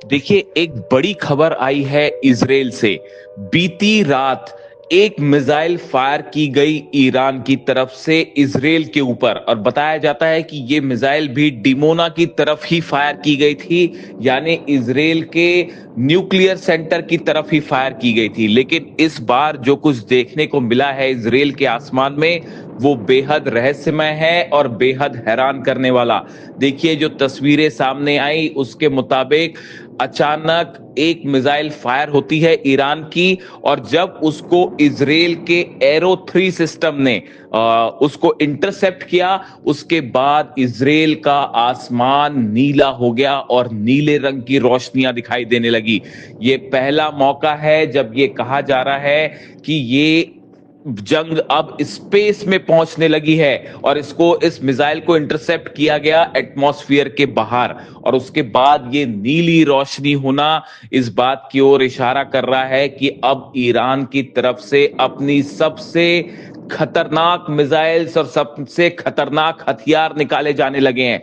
देखिए, एक बड़ी खबर आई है इजराइल से। बीती रात एक मिसाइल फायर की गई ईरान की तरफ से इजराइल के ऊपर, और बताया जाता है कि ये मिसाइल भी डिमोना की तरफ ही फायर की गई थी, यानी इजराइल के न्यूक्लियर सेंटर की तरफ ही फायर की गई थी। लेकिन इस बार जो कुछ देखने को मिला है इजराइल के आसमान में, वो बेहद रहस्यमय है और बेहद हैरान करने वाला। देखिए, जो तस्वीरें सामने आई उसके मुताबिक अचानक एक मिसाइल फायर होती है ईरान की, और जब उसको इजराइल के एरो 3 सिस्टम ने उसको इंटरसेप्ट किया, उसके बाद इजराइल का आसमान नीला हो गया और नीले रंग की रोशनियां दिखाई देने लगी। ये पहला मौका है जब ये कहा जा रहा है कि ये जंग अब स्पेस में पहुंचने लगी है, और इस मिसाइल को इंटरसेप्ट किया गया एटमॉस्फेयर के बाहर, और उसके बाद ये नीली रोशनी होना इस बात की ओर इशारा कर रहा है कि अब ईरान की तरफ से अपनी सबसे खतरनाक मिसाइल्स और सबसे खतरनाक हथियार निकाले जाने लगे हैं।